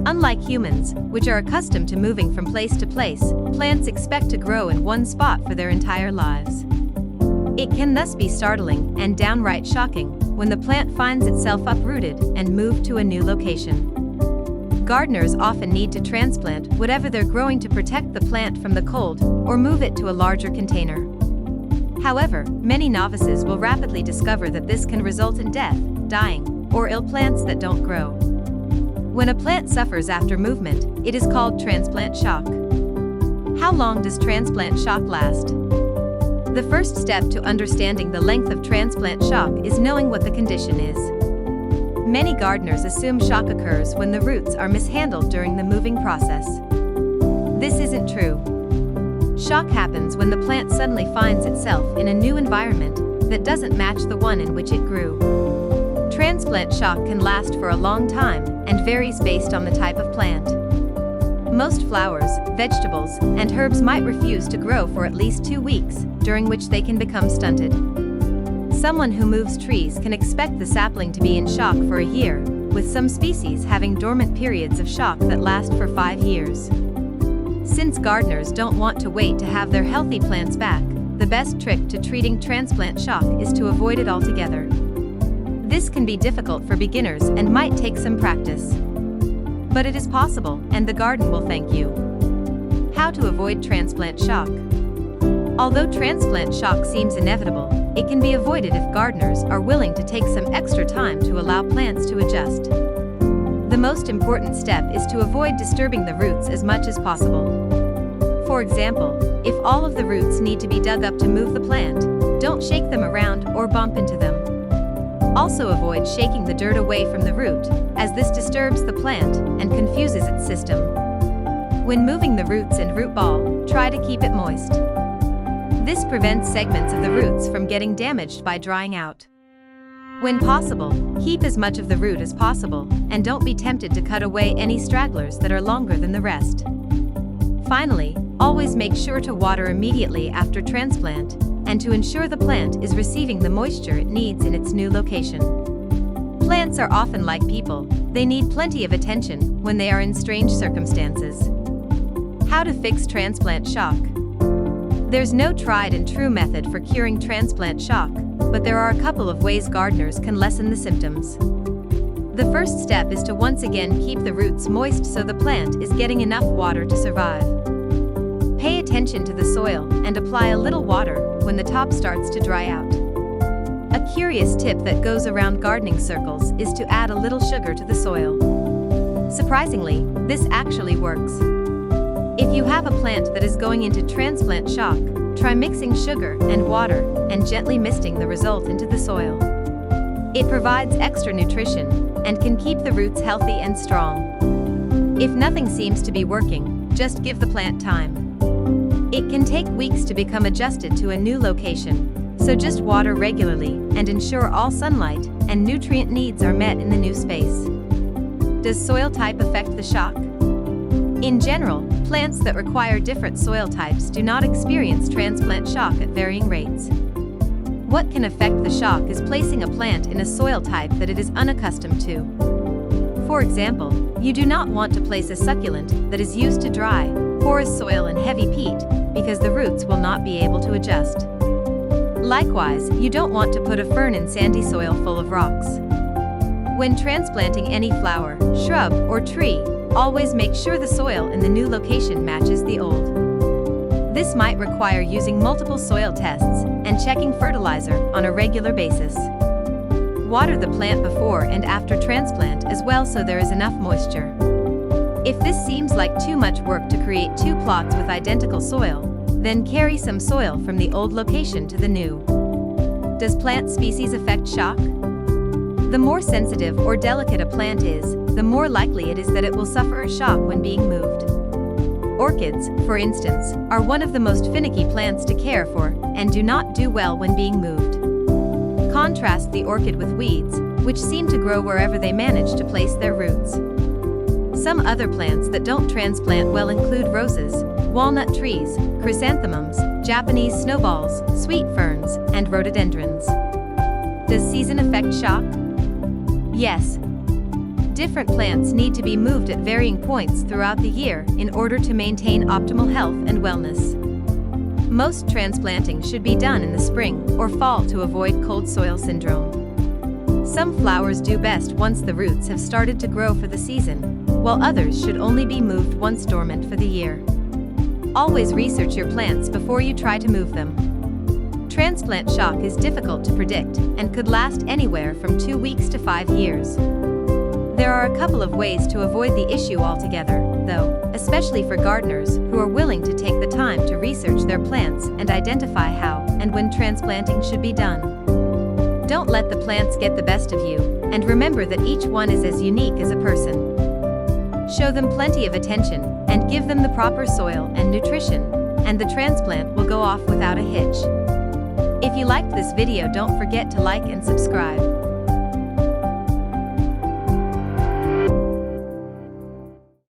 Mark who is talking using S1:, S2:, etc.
S1: Unlike humans, which are accustomed to moving from place to place, plants expect to grow in one spot for their entire lives. It can thus be startling and downright shocking when the plant finds itself uprooted and moved to a new location. Gardeners often need to transplant whatever they're growing to protect the plant from the cold or move it to a larger container. However, many novices will rapidly discover that this can result in death, dying, or ill plants that don't grow. When a plant suffers after movement, it is called transplant shock. How long does transplant shock last? The first step to understanding the length of transplant shock is knowing what the condition is. Many gardeners assume shock occurs when the roots are mishandled during the moving process. This isn't true. Shock happens when the plant suddenly finds itself in a new environment that doesn't match the one in which it grew. Transplant shock can last for a long time and varies based on the type of plant. Most flowers, vegetables, and herbs might refuse to grow for at least 2 weeks, during which they can become stunted. Someone who moves trees can expect the sapling to be in shock for a year, with some species having dormant periods of shock that last for 5 years. Since gardeners don't want to wait to have their healthy plants back, the best trick to treating transplant shock is to avoid it altogether. This can be difficult for beginners and might take some practice. But it is possible, and the garden will thank you. How to avoid transplant shock? Although transplant shock seems inevitable, it can be avoided if gardeners are willing to take some extra time to allow plants to adjust. The most important step is to avoid disturbing the roots as much as possible. For example, if all of the roots need to be dug up to move the plant, don't shake them around or bump into them. Also avoid shaking the dirt away from the root, as this disturbs the plant and confuses its system. When moving the roots and root ball, try to keep it moist. This prevents segments of the roots from getting damaged by drying out. When possible, keep as much of the root as possible, and don't be tempted to cut away any stragglers that are longer than the rest. Finally, always make sure to water immediately after transplant, and to ensure the plant is receiving the moisture it needs in its new location. Plants are often like people, they need plenty of attention when they are in strange circumstances. How to fix transplant shock? There's no tried and true method for curing transplant shock, but there are a couple of ways gardeners can lessen the symptoms. The first step is to once again keep the roots moist so the plant is getting enough water to survive. Pay attention to the soil and apply a little water when the top starts to dry out. A curious tip that goes around gardening circles is to add a little sugar to the soil. Surprisingly, this actually works. If you have a plant that is going into transplant shock, try mixing sugar and water and gently misting the result into the soil. It provides extra nutrition and can keep the roots healthy and strong. If nothing seems to be working, just give the plant time. It can take weeks to become adjusted to a new location, so just water regularly and ensure all sunlight and nutrient needs are met in the new space. Does soil type affect the shock? In general, plants that require different soil types do not experience transplant shock at varying rates. What can affect the shock is placing a plant in a soil type that it is unaccustomed to. For example, you do not want to place a succulent that is used to dry, porous soil and heavy peat, because the roots will not be able to adjust. Likewise, you don't want to put a fern in sandy soil full of rocks. When transplanting any flower, shrub, or tree, always make sure the soil in the new location matches the old. This might require using multiple soil tests and checking fertilizer on a regular basis. Water the plant before and after transplant as well so there is enough moisture. If this seems like too much work to create 2 plots with identical soil, then carry some soil from the old location to the new. Does plant species affect shock? The more sensitive or delicate a plant is, the more likely it is that it will suffer a shock when being moved. Orchids, for instance, are one of the most finicky plants to care for and do not do well when being moved. Contrast the orchid with weeds, which seem to grow wherever they manage to place their roots. Some other plants that don't transplant well include roses, walnut trees, chrysanthemums, Japanese snowballs, sweet ferns, and rhododendrons. Does season affect shock? Yes. Different plants need to be moved at varying points throughout the year in order to maintain optimal health and wellness. Most transplanting should be done in the spring or fall to avoid cold soil syndrome. Some flowers do best once the roots have started to grow for the season, while others should only be moved once dormant for the year. Always research your plants before you try to move them. Transplant shock is difficult to predict and could last anywhere from 2 weeks to 5 years. There are a couple of ways to avoid the issue altogether, though, especially for gardeners who are willing to take the time to research their plants and identify how and when transplanting should be done. Don't let the plants get the best of you, and remember that each one is as unique as a person. Show them plenty of attention and give them the proper soil and nutrition, and the transplant will go off without a hitch. If you liked this video, don't forget to like and subscribe.